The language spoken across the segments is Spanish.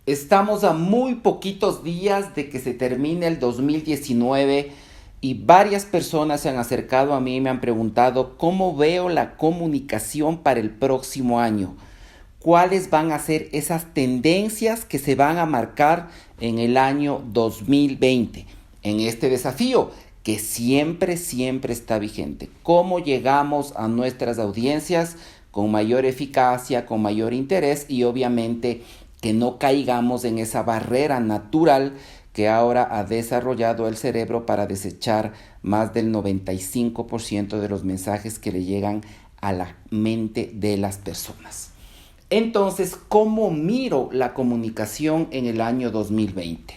Estamos a muy poquitos días de que se termine el 2019 y varias personas se han acercado a mí y me han preguntado cómo veo la comunicación para el próximo año. ¿Cuáles van a ser esas tendencias que se van a marcar en el año 2020? En este desafío que siempre está vigente. ¿Cómo llegamos a nuestras audiencias con mayor eficacia, con mayor interés y obviamente que no caigamos en esa barrera natural que ahora ha desarrollado el cerebro para desechar más del 95% de los mensajes que le llegan a la mente de las personas? Entonces, ¿cómo miro la comunicación en el año 2020?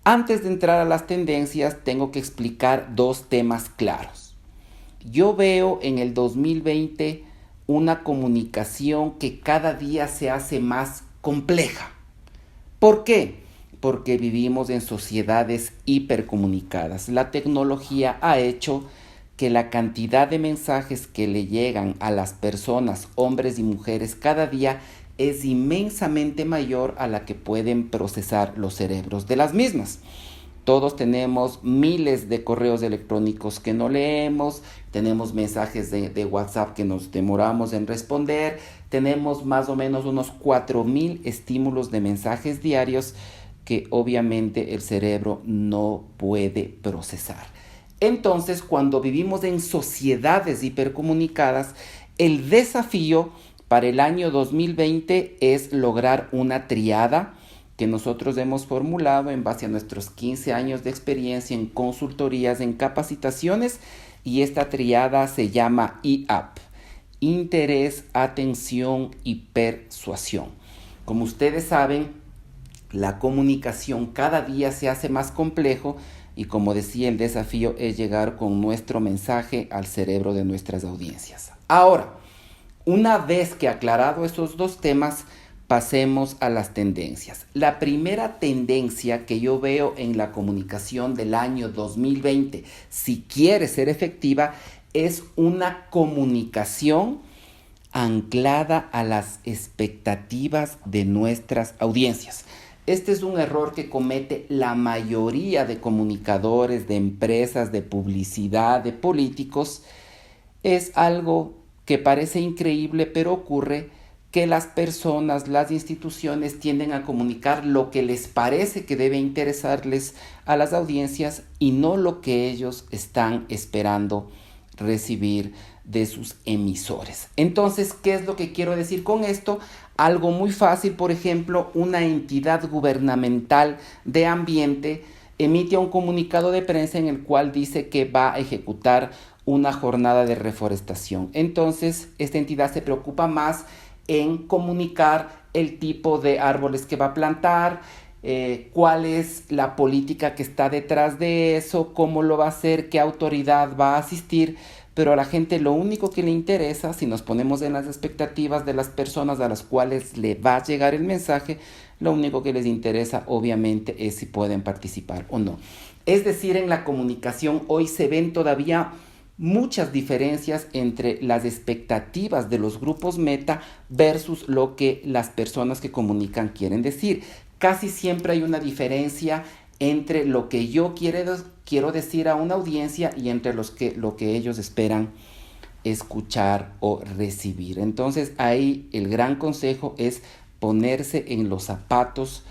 Antes de entrar a las tendencias, tengo que explicar dos temas claros. Yo veo en el 2020 una comunicación que cada día se hace más compleja. ¿Por qué? Porque vivimos en sociedades hipercomunicadas. La tecnología ha hecho que la cantidad de mensajes que le llegan a las personas, hombres y mujeres, cada día es inmensamente mayor a la que pueden procesar los cerebros de las mismas. Todos tenemos miles de correos electrónicos que no leemos, tenemos mensajes de WhatsApp que nos demoramos en responder, tenemos más o menos unos 4,000 estímulos de mensajes diarios que obviamente el cerebro no puede procesar. Entonces, cuando vivimos en sociedades hipercomunicadas, el desafío para el año 2020 es lograr una triada que nosotros hemos formulado en base a nuestros 15 años de experiencia en consultorías, en capacitaciones, y esta triada se llama IAP: interés, atención y persuasión. Como ustedes saben, la comunicación cada día se hace más complejo y, como decía, el desafío es llegar con nuestro mensaje al cerebro de nuestras audiencias. Ahora, una vez que aclarado esos dos temas, pasemos a las tendencias. La primera tendencia que yo veo en la comunicación del año 2020, si quiere ser efectiva, es una comunicación anclada a las expectativas de nuestras audiencias. Este es un error que comete la mayoría de comunicadores, de empresas, de publicidad, de políticos. Es algo que parece increíble, pero ocurre que las personas, las instituciones tienden a comunicar lo que les parece que debe interesarles a las audiencias y no lo que ellos están esperando recibir de sus emisores. Entonces, ¿qué es lo que quiero decir con esto? Algo muy fácil. Por ejemplo, una entidad gubernamental de ambiente emite un comunicado de prensa en el cual dice que va a ejecutar una jornada de reforestación. Entonces, esta entidad se preocupa más en comunicar el tipo de árboles que va a plantar, cuál es la política que está detrás de eso, cómo lo va a hacer, qué autoridad va a asistir, pero a la gente lo único que le interesa, si nos ponemos en las expectativas de las personas a las cuales le va a llegar el mensaje, lo único que les interesa obviamente es si pueden participar o no. Es decir, en la comunicación hoy se ven todavía muchas diferencias entre las expectativas de los grupos meta versus lo que las personas que comunican quieren decir. Casi siempre hay una diferencia entre lo que yo quiero decir a una audiencia y entre lo que ellos esperan escuchar o recibir. Entonces ahí el gran consejo es ponerse en los zapatos,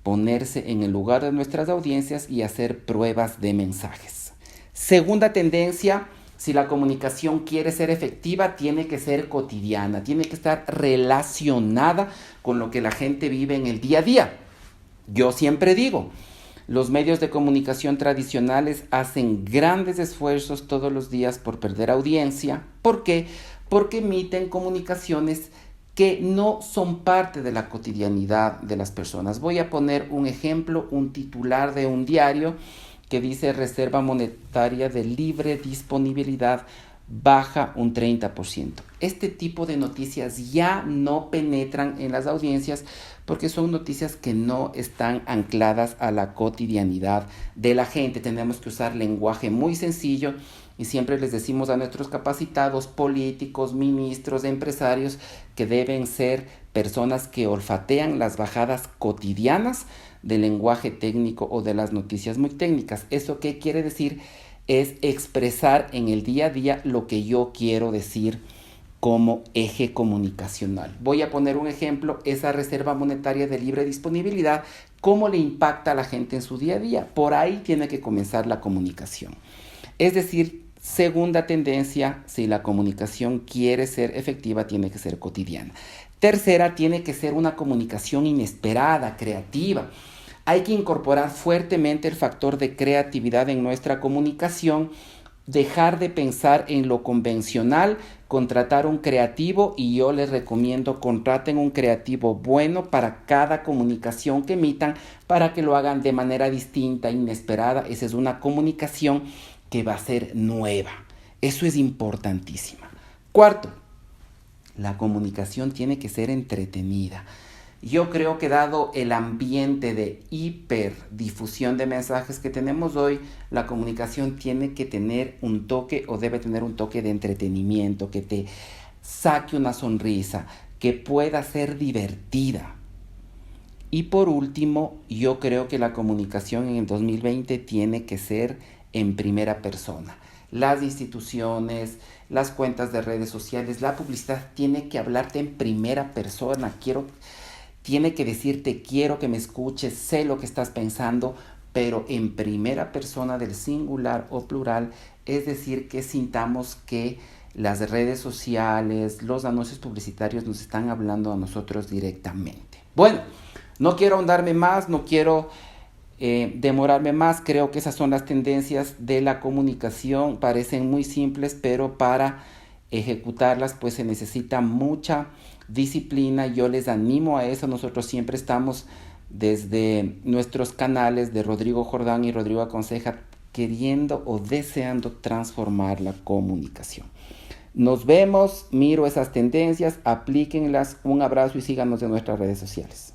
ponerse en el lugar de nuestras audiencias y hacer pruebas de mensajes. Segunda tendencia: si la comunicación quiere ser efectiva, tiene que ser cotidiana, tiene que estar relacionada con lo que la gente vive en el día a día. Yo siempre digo, los medios de comunicación tradicionales hacen grandes esfuerzos todos los días por perder audiencia. ¿Por qué? Porque emiten comunicaciones que no son parte de la cotidianidad de las personas. Voy a poner un ejemplo, un titular de un diario que dice: reserva monetaria de libre disponibilidad baja un 30%. Este tipo de noticias ya no penetran en las audiencias porque son noticias que no están ancladas a la cotidianidad de la gente. Tenemos que usar lenguaje muy sencillo Y siempre les decimos a nuestros capacitados, políticos, ministros, empresarios, que deben ser personas que olfatean las bajadas cotidianas del lenguaje técnico o de las noticias muy técnicas. ¿Eso qué quiere decir? Es expresar en el día a día lo que yo quiero decir como eje comunicacional. Voy a poner un ejemplo, esa reserva monetaria de libre disponibilidad, ¿cómo le impacta a la gente en su día a día? Por ahí tiene que comenzar la comunicación. Es decir, segunda tendencia, si la comunicación quiere ser efectiva, tiene que ser cotidiana. Tercera, tiene que ser una comunicación inesperada, creativa. Hay que incorporar fuertemente el factor de creatividad en nuestra comunicación, dejar de pensar en lo convencional, contratar un creativo, y yo les recomiendo contraten un creativo bueno para cada comunicación que emitan para que lo hagan de manera distinta, inesperada. Esa es una comunicación que va a ser nueva. Eso es importantísimo. Cuarto, la comunicación tiene que ser entretenida. Yo creo que dado el ambiente de hiperdifusión de mensajes que tenemos hoy, la comunicación tiene que tener un toque o debe tener un toque de entretenimiento, que te saque una sonrisa, que pueda ser divertida. Y por último, yo creo que la comunicación en el 2020 tiene que ser en primera persona. Las instituciones, las cuentas de redes sociales, la publicidad tiene que hablarte en primera persona. Tiene que decirte, quiero que me escuches, sé lo que estás pensando, pero en primera persona del singular o plural, es decir, que sintamos que las redes sociales, los anuncios publicitarios nos están hablando a nosotros directamente. Bueno, no quiero ahondarme más, no quiero demorarme más. Creo que esas son las tendencias de la comunicación. Parecen muy simples, pero para ejecutarlas pues se necesita mucha disciplina. Yo les animo a eso. Nosotros siempre estamos desde nuestros canales de Rodrigo Jordán y Rodrigo Aconseja queriendo o deseando transformar la comunicación. Nos vemos, miro esas tendencias, aplíquenlas. Un abrazo y síganos en nuestras redes sociales.